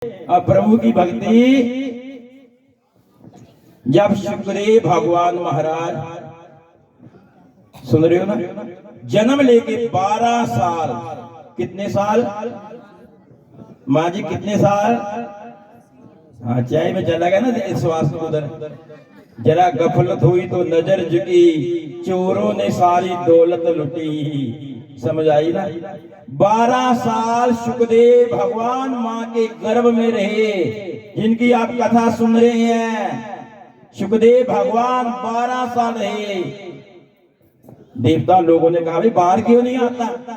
अब प्रभु की भक्ति जब शुक्रेव भगवान महाराज, सुन रहे हो ना, जन्म लेके 12 साल, कितने साल माँ जी, कितने साल? हाँ, चाय में चला गया ना श्वास उधर, जरा गफलत हुई तो नजर झुकी, चोरों ने सारी दौलत लुटी। समझ आई ना? 12 साल सुखदेव भगवान माँ के गर्भ में रहे, जिनकी आप कथा सुन रहे हैं। सुखदेव भगवान 12 साल रहे। देवता लोगों ने कहा भाई बाहर क्यों नहीं आता?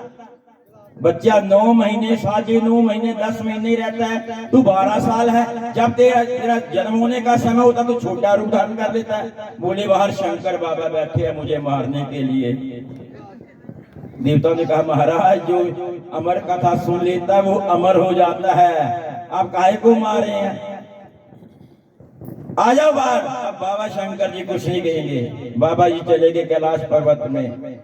बच्चा 9 महीने, साढ़े 9 महीने, 10 महीने रहता है, तू 12 साल है। जब तेरा जन्म होने का समय होता तो छोटा रूप धारण कर लेता है। बोले बाहर शंकर बाबा बैठे हैं मुझे मारने के लिए। देवताओं ने कहा महाराज जो अमर कथा सुन लेता है वो अमर हो जाता है, आप काहे को मारे हैं? आ जाओ बाहर। अब बाबा शंकर जी कुछ नहीं कहेंगे, बाबा जी चले गए कैलाश पर्वत में।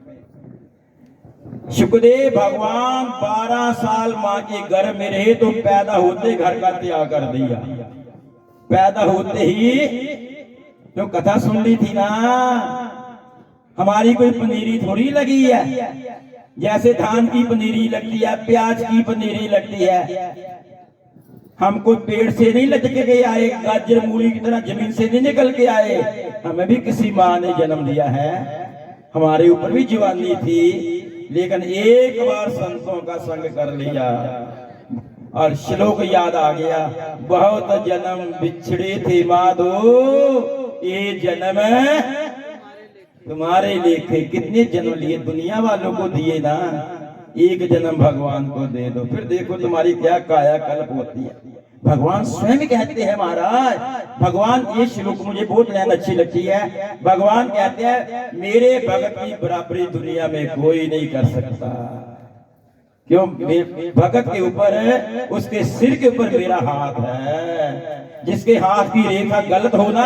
सुखदेव भगवान 12 साल माँ के गर्भ में रहे तो पैदा होते घर का त्याग कर दिया। पैदा होते ही जो कथा सुन ली थी ना, हमारी कोई पनीरी थोड़ी लगी है, जैसे धान की पनीरी लगती है, प्याज की पनीरी लगती है। हम कोई पेड़ से नहीं लटक के आए, गाजर मूली की तरह जमीन से नहीं निकल के आए। हमें भी किसी माँ ने जन्म दिया है, हमारे ऊपर भी जवानी थी, लेकिन एक बार संतों का संग कर लिया और श्लोक याद आ गया, बहुत जन्म बिछड़े थे माधो, ये जन्म तुम्हारे लेखे। कितने जन्म लिए दुनिया वालों को दिए ना, एक जन्म भगवान को दे दो, फिर देखो तुम्हारी क्या काया कल्प होती है। भगवान स्वयं कहते हैं महाराज, भगवान, ये श्लोक मुझे बहुत लाइन अच्छी लगती है। भगवान कहते हैं मेरे भगत की बराबरी दुनिया में कोई नहीं कर सकता। क्यों? भगत के ऊपर, उसके सिर के ऊपर मेरा हाथ है। जिसके हाथ की रेखा गलत हो ना,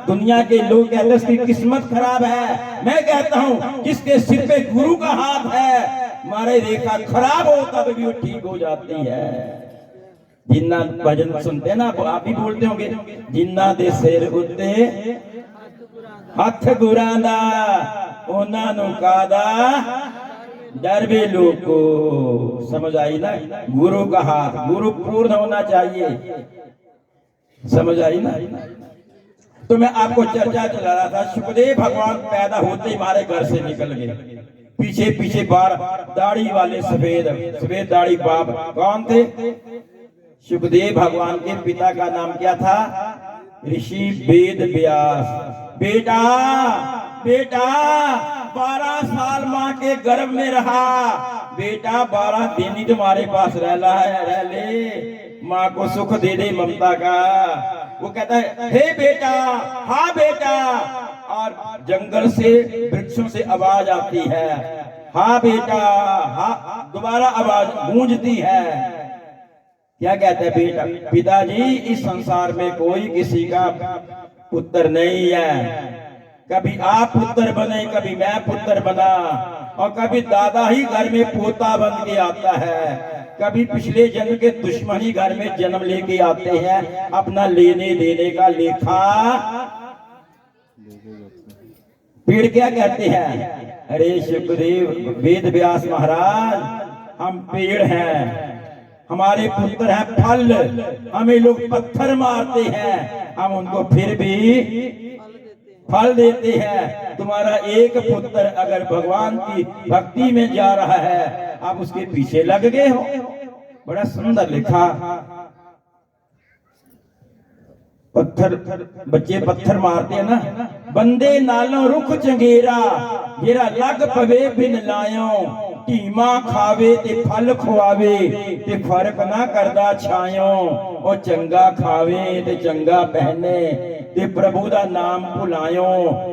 दुनिया के लोग कहते हैं उसकी किस्मत खराब है। मैं कहता हूं जिसके सिर पे गुरु का हाथ है, हमारे रेखा खराब हो तब भी वो ठीक हो जाती है। जिन्ना भजन सुनते हैं ना, आप भी बोलते होंगे, जिन्ना दे सिर उत्ते हथ गुरां दा उन्हां नूं कादा डर भी लोगो। समझ आई ना? गुरु का हाथ, गुरु पूर्ण होना चाहिए। समझ आई ना? तो मैं आपको चर्चा चला रहा था, सुखदेव भगवान पैदा होते ही हमारे घर से निकल गए। पीछे पीछे बार दाढ़ी वाले सफेद सफेद दाढ़ी बाप कौन थे? सुखदेव भगवान के पिता का नाम क्या था? ऋषि वेद व्यास। बेटा बेटा 12 साल माँ के गर्भ में रहा, बेटा 12 दिन ही तुम्हारे पास रहना है, रह ले, माँ को सुख दे दे ममता का। वो कहता है हे बेटा, हाँ बेटा, और जंगल से वृक्षों से आवाज आती है, हाँ बेटा, हाँ, दोबारा आवाज गूंजती है। क्या कहते हैं बेटा? पिताजी इस संसार में कोई किसी का पुत्र नहीं है, कभी आप पुत्र बने, कभी मैं पुत्र बना, और कभी दादा ही घर में पोता बन के आता है, कभी पिछले जन्म के दुश्मन ही घर में जन्म लेके आते हैं। अपना लेने देने का लेखा पेड़ क्या कहते हैं? अरे सुखदेव वेद व्यास महाराज, हम पेड़ हैं, हमारे पुत्र हैं फल, हमें लोग पत्थर मारते हैं, हम उनको फिर भी फल देते हैं। तुम्हारा एक पुत्र अगर भगवान की भक्ति में जा रहा है, आप उसके पीछे लग गए हो। बड़ा सुंदर लिखा, पत्थर, बच्चे पत्थर मारते हैं ना, बंदे नालों रुख चंगेरा, जेरा लग पवे बिन लायो, ढीमा खावे ते फल खुआवे ते फर्क ना करदा छायो, और चंगा खावे ते चंगा पहने ते प्रभु दा नाम भुलायो,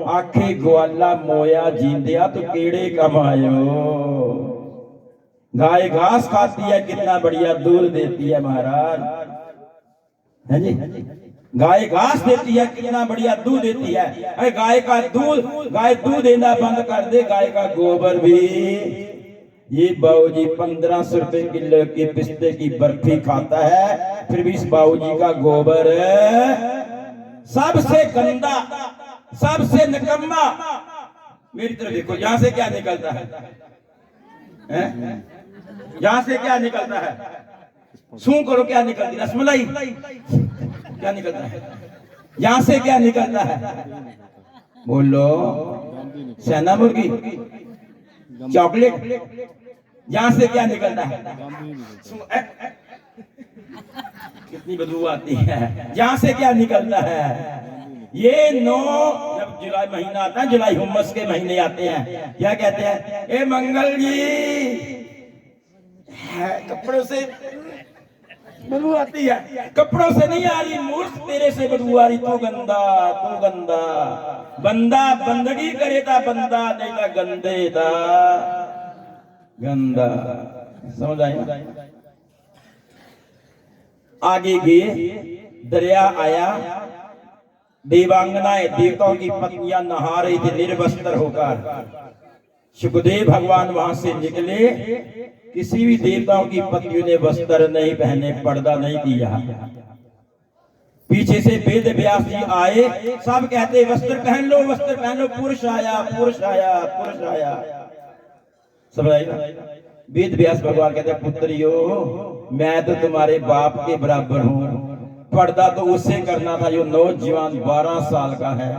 आखे ग्वाला मोया जींदिया तो केड़े कमायो। गाय घास खाती है, कितना बढ़िया दूध देती है महाराज, है जी? गाय घास देती है, कितना बढ़िया दूध देती है। अरे गाय का दूध, गाय दूध देना बंद कर दे, गाय का गोबर भी ये बाबूजी 1500 रुपए किलो की पिस्ते की बर्फी खाता है, फिर भी इस बाबूजी का गोबर सबसे गंदा, सबसे निकम्मा। मेरी तरफ देखो, यहां से क्या निकलता है? यहां से क्या निकलता है? सू करो, क्या निकलती? रसमलाई। क्या निकलता है? यहां से क्या निकलता है? बोलो। सेना मुर्गी, चॉकलेट। यहां से क्या निकलता है? कितनी बदबू आती है। यहां से क्या निकलता है? ये जब जुलाई महीना आता है, जुलाई हुम्मस के महीने आते हैं, क्या कहते हैं? ए मंगल जी, कपड़ों से बदबू आती है। कपड़ों से नहीं आ रही मूर्ख, तेरे से बदबू आ रही। तू गंदा, तू गंदा। बंदा बंदगी करे था बंदा, नहीं था गंदे था गंदा। समझ आई? आगे गए, दरिया आया, देवांगनाएं, देवताओं की पत्नियां नहा रही थी निर्वस्त्र होकर। सुखदेव भगवान वहां से निकले, किसी भी देवताओं की पत्नियों ने वस्त्र नहीं पहने, पर्दा नहीं किया। पीछे से वेद व्यास जी आए, सब कहते वस्त्र पहन लो, वस्त्र पहन लो। पुरुष आया, पुरुष आया, पुरुष आया। समझ आई ना? वेद व्यास भगवान कहते पुत्रियो, मैं तो तुम्हारे बाप के बराबर हूं। पर्दा तो उससे करना था जो नौजवान 12 साल का है।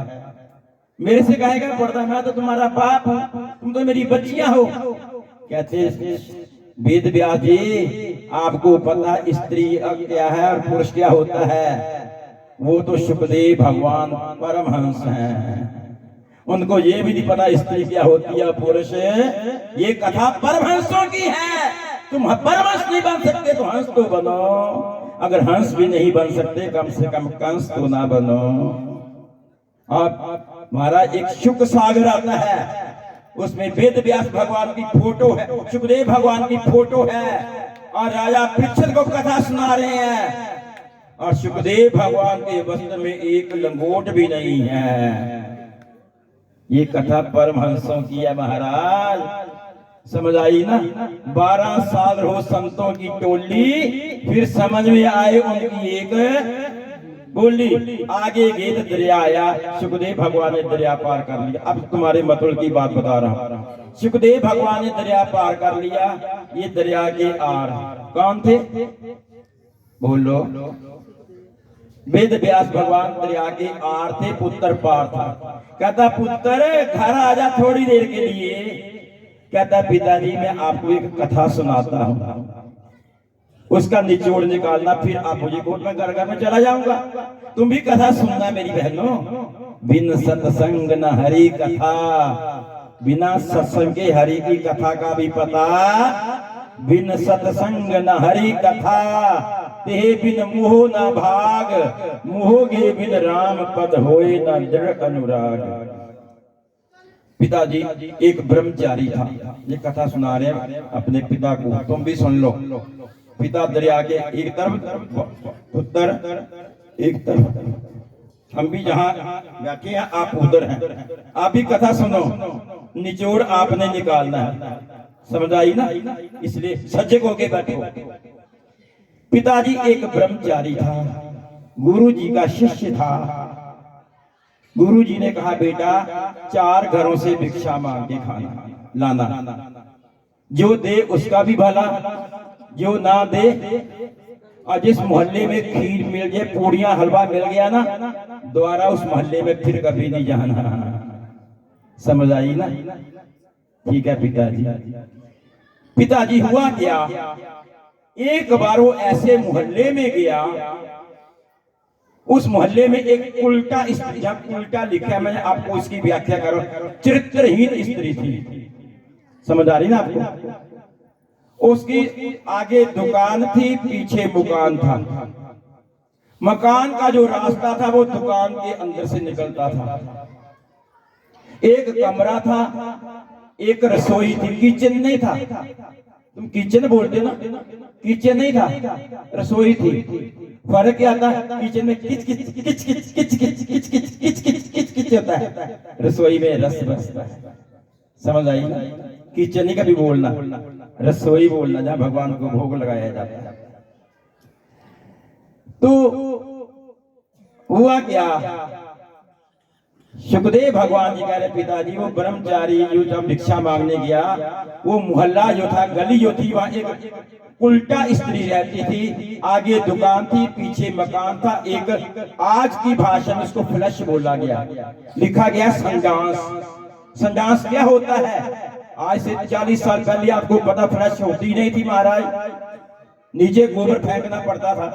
मेरे से कहेगा पर्दा? मैं तो तुम्हारा बाप हूं, तुम तो मेरी बच्चियां हो। कहते वेद व्यास जी, आपको पता स्त्री क्या है और पुरुष क्या होता है? वो तो सुखदेव भगवान परमहंस हैं, उनको ये भी नहीं पता स्त्री क्या होती है, पुरुष। ये कथा परमहंसों की है। तुम परमहंस नहीं बन सकते तो हंस तो बनो, अगर हंस भी नहीं बन सकते कम से कम कंस तो ना बनो। अब महाराज एक शुक सागर आता है, उसमें वेद व्यास भगवान की फोटो है, सुखदेव भगवान की फोटो है, और राजा परीक्षित को कथा सुना रहे हैं, और सुखदेव भगवान के वस्त्र में एक लंगोट भी नहीं है। ये कथा परमहंसों की है महाराज। समझ आई ना? 12 साल रहो संतों की टोली, फिर समझ में आए उनकी एक बोली। आगे गए तो दरिया आया, सुखदेव भगवान ने दरिया पार कर लिया। अब तुम्हारे मतुल की बात बता रहा हूं। सुखदेव भगवान ने दरिया पार कर लिया। ये दरिया के आर कौन थे? बोलो। वेद व्यास भगवान दरिया के आर थे, पुत्र पार था। कहता पुत्र घर आजा थोड़ी देर के लिए। कहता पिताजी मैं आपको एक कथा सुनाता हूँ, उसका निचोड़ निकालना, फिर आप मुझे कोट में घर में चला जाऊंगा। तुम भी कथा सुनना मेरी बहनों। बिन सत्संग न हरि कथा, बिना सत्संग के हरि की कथा का भी पता। बिन सत्संग न हरि कथा, ते बिन मोह न भाग, मोहोगे बिन राम पद होए न दृढ़ अनुराग। पिताजी एक ब्रह्मचारी था, ये कथा सुना रहे हैं अपने पिता को, तुम भी सुन लो। पिता दरिया के एक तरफ, पुत्र एक तरफ, हम भी जहाँ बैठे हैं आप उधर हैं। आप भी कथा सुनो, निचोड़ आपने निकालना है। समझ आई ना? इसलिए सजग होके बैठो। पिताजी एक ब्रह्मचारी था, गुरु जी का शिष्य था। गुरु जी ने कहा बेटा 4 घरों से भिक्षा मांग के खाना लाना, जो दे उसका भी भला, जो ना दे, और जिस मोहल्ले में खीर मिल जाए, पूड़ियां हलवा मिल गया ना, दोबारा उस मोहल्ले में फिर कभी नहीं जाना। समझ आई ना? ठीक है पिताजी। पिताजी हुआ क्या, एक बार वो ऐसे मोहल्ले में गया, उस मोहल्ले में एक उल्टा स्त्री, जब उल्टा लिखा है मैं आपको इसकी व्याख्या करो, चरित्रहीन स्त्री थी। समझ आ रही ना आपको? उसकी आगे दुकान थी, पीछे मकान था। मकान का जो रास्ता था वो दुकान के अंदर से निकलता था। एक कमरा था, एक रसोई थी, किचन नहीं था। तुम किचन बोलते ना, किचन नहीं था, रसोई थी। फर्क क्या था? किचन में किच किच किच किच किच किच किच किच किच किच किच किच होता है, रसोई में रस बसता है। समझ आई ना? किचन ही कभी बोलना। रसोई बोलना जहां भगवान को भोग लगाया जाता है। तो हुआ क्या, सुखदेव भगवान जी कह रहे पिताजी वो ब्रह्मचारी जो जब भिक्षा मांगने गया, वो मोहल्ला जो था, गली जो थी, वहां एक उल्टा स्त्री रहती थी। आगे दुकान थी, पीछे मकान था। एक आज की भाषा में उसको फ्लश बोला गया, लिखा गया संडास। संडास क्या होता है? आज से 40 साल पहले आपको पता, फ्लश होती नहीं थी महाराज, नीचे गोबर फेंकना पड़ता था,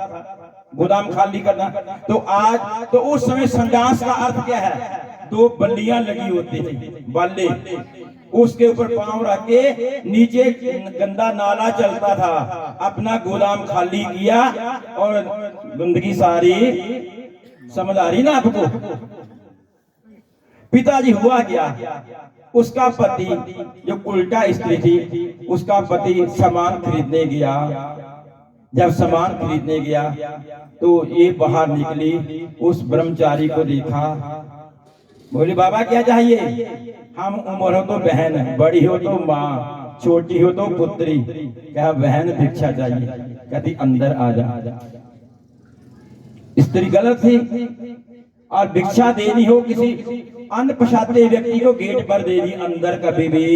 गोदाम खाली करना। तो आज तो उस समय संडास का अर्थ क्या है? 2 बल्लियां लगी होती थी, बाले, उसके ऊपर पांव रख के नीचे गंदा नाला चलता था, अपना गोदाम खाली किया और गंदगी सारी, समझ आ रही ना आपको? पिताजी हुआ क्या, उसका पति जो उल्टा स्त्री थी, उसका पति सामान खरीदने गया। जब सामान खरीदने गया तो ये बाहर निकली, उस ब्रह्मचारी को देखा, बोली बाबा क्या चाहिए? हम उम्र हो तो बहन, बड़ी हो तो माँ, छोटी हो तो पुत्री। क्या बहन भिक्षा चाहिए? कहती अंदर आ जा। स्त्री गलत थी, और भिक्षा देनी हो किसी अन्न पछाते व्यक्ति को गेट पर दे दी, अंदर कभी भी।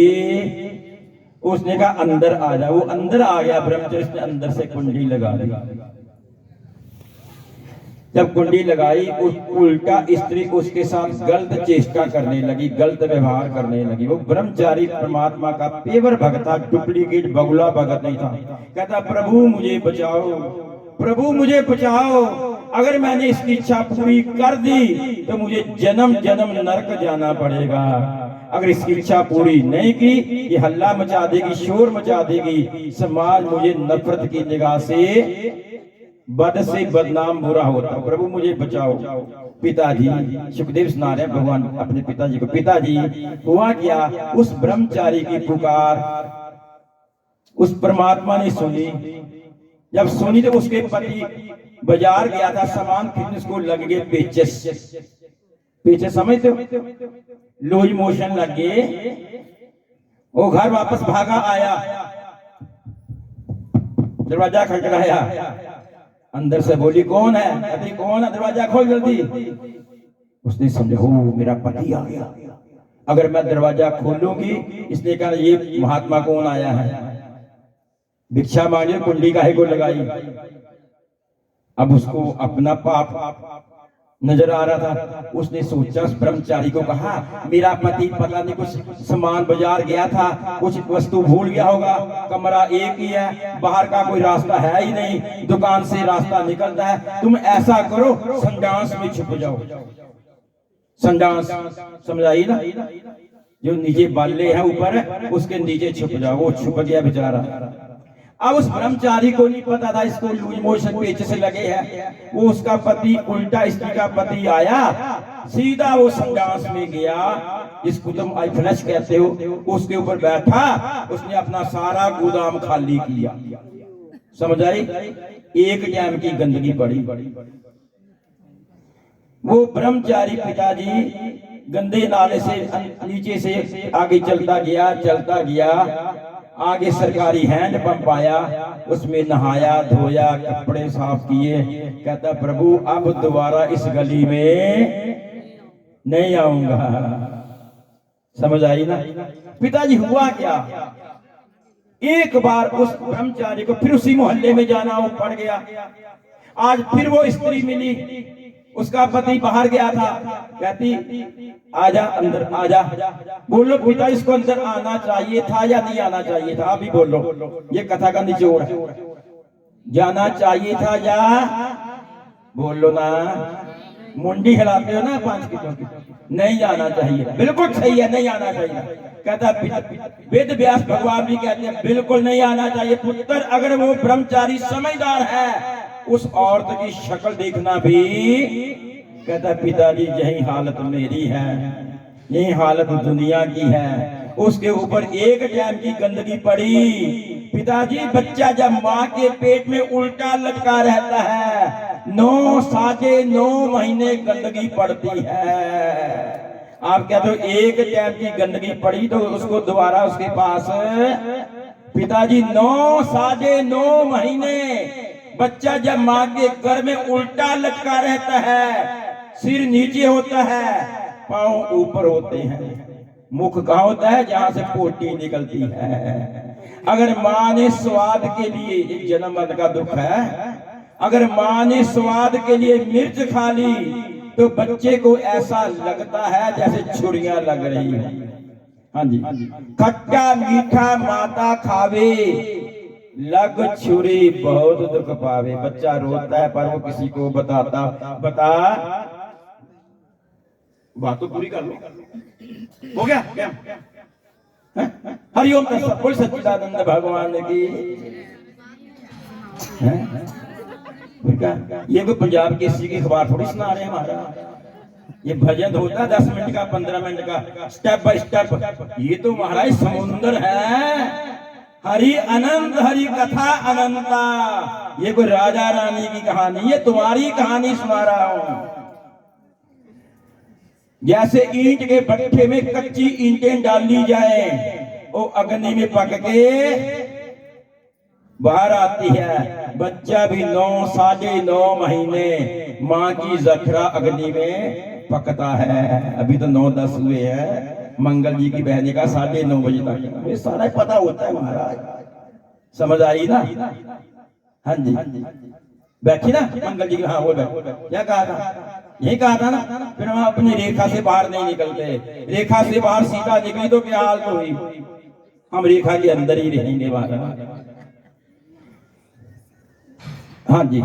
उसने कहा अंदर आ जा। वो अंदर आ गया ब्रह्मचारी, उसने अंदर से कुंडी लगा दी। जब कुंडी लगाई, उस उल्टा स्त्री उसके साथ गलत चेष्टा करने लगी, गलत व्यवहार करने लगी। वो ब्रह्मचारी परमात्मा का पेवर भक्त था, डुप्लीकेट बगुला भगत नहीं था। कहता प्रभु मुझे बचाओ, प्रभु मुझे बचाओ, अगर मैंने इसकी इच्छा पूरी कर दी तो मुझे जन्म जन्म नरक जाना पड़ेगा। अगर इसकी इच्छा पूरी नहीं की, ये हल्ला मचा देगी, शोर मचा देगी, समाज मुझे नफरत की निगाह से, बद से बदनाम बुरा होता। प्रभु मुझे बचाओ। पिताजी, सुखदेव सुना रहे भगवान अपने पिताजी को, पिताजी हुआ क्या, उस ब्रह्मचारी की पुकार उस परमात्मा ने सुनी। जब सुनी तो उसके पति बाजार गया था सामान खरीदने, उसको लग गए पेचस, पीछे समझते हो, लूज मोशन लग गए। वो घर वापस भागा आया, दरवाजा खटखटाया, अंदर से बोली कौन है? कहती कौन है? दरवाजा खोल जल्दी। उसने समझा हो मेरा पति आ गया, अगर मैं दरवाजा खोलूंगी, इसने कहा ये महात्मा कौन आया है, भिक्षा मांगे, कुंडी काहे को लगाई। अब उसको अपना पाप नजर आ रहा था। उसने सोचा, उस ब्रह्मचारी को कहा मेरा पति पता नहीं कुछ सामान बाजार गया था, कुछ वस्तु भूल गया होगा, कमरा एक ही है, बाहर का कोई रास्ता है ही नहीं, दुकान से रास्ता निकलता है, तुम ऐसा करो संडास में छुप जाओ। संडास समझाई ना, जो नीचे बाले हैं ऊपर, उसके नीचे छुप जाओ। वो छुप गया बेचारा। अब उस ब्रह्मचारी को नहीं पता था इसको लूज मोशन पेच से लगे हैं। वो उसका पति, उल्टा स्त्री का पति आया, सीधा वो संडास में गया, जिसको तुम आई फ्लश कहते हो, उसके ऊपर बैठा, उसने अपना सारा गोदाम खाली किया। समझ आई? एक टाइम की गंदगी पड़ी। वो ब्रह्मचारी पिताजी गंदे नाले से नीचे से आगे चलता गया, आगे सरकारी हैंड पंप आया, उसमें नहाया धोया, कपड़े साफ किए। कहता प्रभु अब दोबारा इस गली में नहीं आऊंगा। समझ आई ना? पिताजी हुआ क्या, एक बार उस ब्रह्मचारी को फिर उसी मोहल्ले में जाना वो पड़ गया। आज फिर वो स्त्री मिली, उसका पति बाहर गया था। कहती आजा अंदर आजा। बोलो पिता इसको अंदर आना चाहिए था या नहीं आना चाहिए था? अभी बोलो, ये कथा का निचोड़ है। जाना चाहिए था या बोलो ना, मुंडी हिलाते हो ना 5 किलो की, नहीं जाना चाहिए। बिल्कुल सही है, नहीं आना चाहिए। कहता वेद व्यास भगवान भी कहते हैं बिल्कुल नहीं आना चाहिए। पुत्र अगर वो ब्रह्मचारी समझदार है, उस औरत की शक्ल देखना भी। कहता पिताजी यही हालत मेरी है, यही हालत दुनिया की है। उसके ऊपर एक टाइम की गंदगी पड़ी। पिताजी बच्चा जब माँ के पेट में उल्टा लटका रहता है, 9 महीने गंदगी पड़ती है। आप कहते हो एक टाइम की गंदगी पड़ी तो उसको दोबारा उसके पास पिताजी 9 साढ़े 9 महीने बच्चा जब माँ के गर्भ में उल्टा लटका रहता है, सिर नीचे होता है, पांव ऊपर होते हैं, मुख कहाँ होता है जहां से पोटी निकलती है। अगर माँ ने स्वाद के लिए, एक जन्म मरण का दुख है, अगर माँ ने स्वाद के लिए मिर्च खा ली तो बच्चे को ऐसा लगता है जैसे छुरियां लग रही है। हाँ जी, खट्टा मीठा माता खावे, लग छुरी बहुत दुख पावे। बच्चा रोता है पर वो किसी को बताता, बता बात तो पूरी कर लो, हो गया क्या? हरिओम तत्सत, बोल सच्चिदानंद भगवान की। ये कोई पंजाब केसरी की अखबार थोड़ी सुना रहे हैं हमारा, ये भजन होता है 10 मिनट का, 15 मिनट का, स्टेप बाय स्टेप। ये तो महाराज समुंदर है, हरि अनंत, हरि कथा अनंता। ये कोई राजा रानी की कहानी, ये तुम्हारी कहानी सुना रहा हूं। जैसे ईंट के भट्ठे में कच्ची ईंटें डाली जाए, वो अग्नि में पक के बाहर आती है। बच्चा भी 9 साढ़े 9 महीने माँ की जखरा अग्नि में पकता है। अभी तो 9-10 हुए हैं, मंगल जी की बहनी का 9:30 बजे तक ये सारा पता होता है महाराज। समझ आई ना? हाँ जी, बैठी ना मंगल जी की। हाँ वो क्या कहा था? यही कहा था ना। फिर हम अपनी रेखा से बाहर नहीं निकलते, रेखा से बाहर सीधा निकली तो क्या हाल तो हुई, हम रेखा के अंदर ही रहेंगे महाराज। हाँ जी,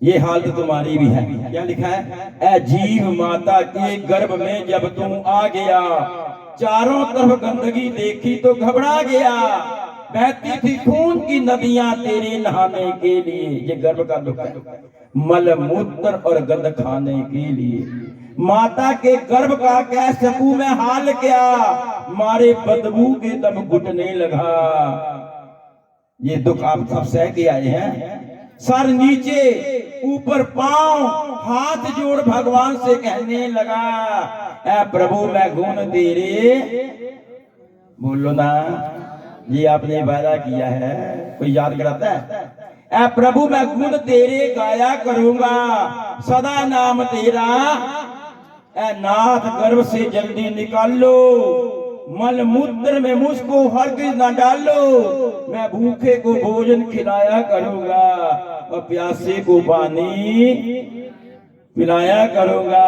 ये हाल तो तुम्हारी भी है। क्या लिखा है? ऐ जीव माता के गर्भ में जब तुम आ गया, चारों तरफ गंदगी देखी तो घबरा गया, बहती थी खून की नदियां तेरे नहाने के लिए। ये गर्भ का दुख है, मल मूत्र और गंद खाने के लिए। माता के गर्भ का कह सकूं मैं हाल क्या, मारे बदबू के दम घुटने लगा। ये दुख आप सब सह के आए हैं। सर नीचे ऊपर पांव, हाथ जोड़ भगवान से कहने लगा, ऐ प्रभु मैं गुण तेरे, बोलो ना, ये आपने वादा किया है, कोई याद कराता है? ऐ प्रभु मैं गुण तेरे गाया करूंगा, सदा नाम तेरा। ऐ नाथ गर्भ से जल्दी निकालो, मल मूत्र में मुझको हरगिज न डालो। मैं भूखे को भोजन खिलाया करूंगा और प्यासे को पानी पिलाया करूंगा।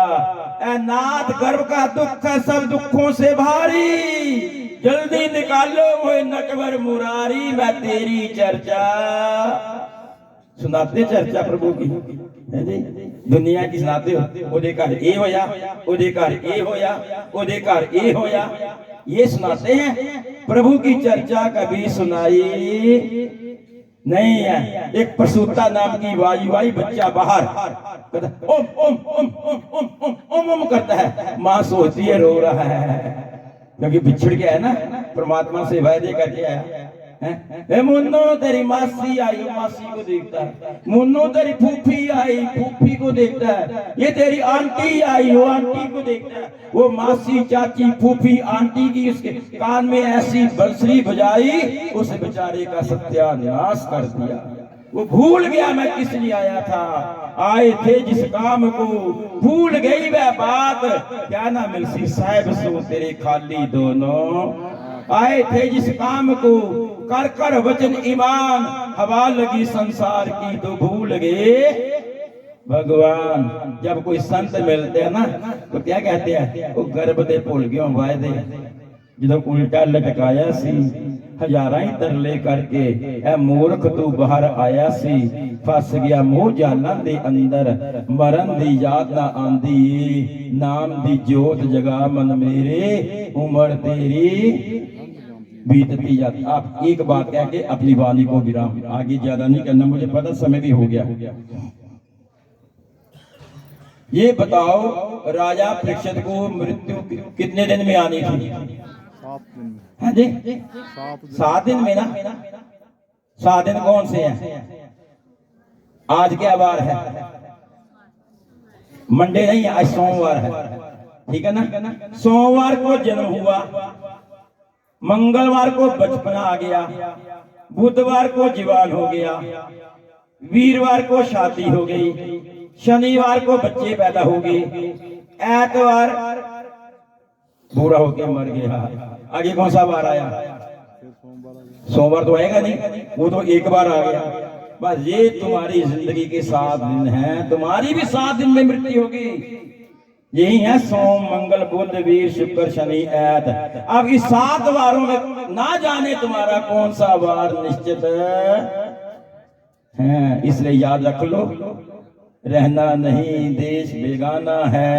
ऐ नाथ गर्भ का दुख है सब दुखों से भारी, जल्दी निकालो वो नटवर मुरारी। मैं तेरी चर्चा सुनाते, चर्चा प्रभु की है जी, दुनिया की सुनाते हो। ओदे घर ए होया, ओदे घर ए होया, ओदे घर ए होया, ये सुनाते हैं। प्रभु की चर्चा कभी सुनाई नहीं है। एक प्रसूता नाम की वायु आई, बच्चा बाहर ओम ओम ओम ओम ओम ओम ओम करता है, माँ सोचती है रो रहा है, क्योंकि बिछड़ गया है ना, परमात्मा से वायदे करके आया है। मुन्नो तेरी मासी आई, मासी को देखता है। मुन्नो तेरी फूफी आई, फूफी को देखता है। ये तेरी आंटी आई, वो आंटी को देखता है। वो मासी, चाची, फूफी, आंटी की उसके कान में ऐसी बंसरी बजाई, उस बेचारे का सत्यानाश कर दिया। वो भूल गया मैं किस लिए आया था, आए थे जिस काम को, भूल गई वह बात, क्या ना मिलसी साहिब सो तेरे खाली दोनों। आए थे जिस काम को, कर कर वचन ईमान, हवा लगी संसार की तो भूल गए भगवान। जब कोई संत मिलते हैं ना तो क्या कहते हैं, वो गर्भ दे भूल गए वायदे, जो उल्टा लटकाया सी हजारां ही तरले करके, ऐ मूर्ख तू बाहर आया सी, फस गया मोह जालां दे अंदर, मरण दी याद ना आंदी, नाम दी जोत जगा मन मेरे, उम्र तेरी बीतती जाती। आप एक बात कह के अपनी वाणी को विराम, आगे ज्यादा नहीं करना, मुझे पता समय भी हो गया। ये बताओ राजा परीक्षित को मृत्यु कितने दिन में आनी थी? 7 दिन। हाँ जी, 7 दिन में ना। 7 दिन कौन से हैं? आज क्या बार है? मंडे नहीं, आज सोमवार है, ठीक है ना। सोमवार को जन्म हुआ, मंगलवार को बचपना आ गया, बुधवार को जीवान हो गया, वीरवार को शादी हो गई, शनिवार को बच्चे पैदा हो गए, एतवार पूरा होके मर गया। आगे कौन सा बार आया? सोमवार तो आएगा नहीं, वो तो एक बार आ गया। बस ये तुम्हारी जिंदगी के 7 दिन हैं, तुम्हारी भी 7 दिन में मृत्यु होगी। यही है सोम मंगल बुध वीर शुक्र शनि ऐत। अब इस 7 वारों में ना जाने तुम्हारा कौन सा वार निश्चित है, इसलिए याद रख लो, रहना नहीं देश बेगाना है।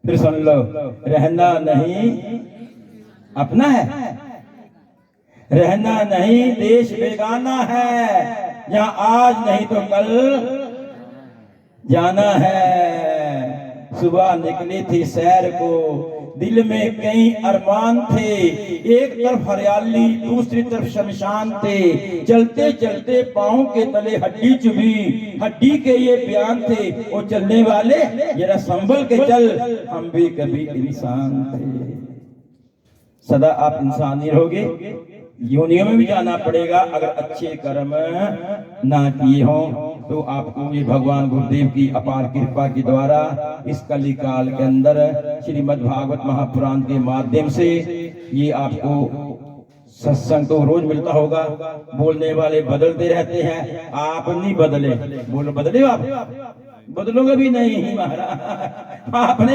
फिर सुन लो, रहना नहीं अपना है, रहना नहीं देश बेगाना है, जहां आज नहीं तो कल जाना है। सुबह निकली थी सैर को, दिल में कई अरमान थे, एक तरफ हरियाली दूसरी तरफ शमशान थे। चलते चलते पांव के तले हड्डी चुभी, हड्डी के ये बयान थे, वो चलने वाले जरा संभल के चल, हम भी कभी इंसान थे। सदा आप इंसान ही रहोगे, योनियों में भी जाना पड़ेगा। अगर अच्छे कर्म ना किए हों तो आपको ये भगवान गुरुदेव की अपार कृपा के द्वारा इस कली काल के अंदर श्रीमद् भागवत महापुराण के माध्यम से ये आपको सत्संग तो रोज मिलता होगा। बोलने वाले बदलते रहते हैं, आप नहीं बदले, बोलो बदले, आप बदलोगे भी नहीं महाराज, आपने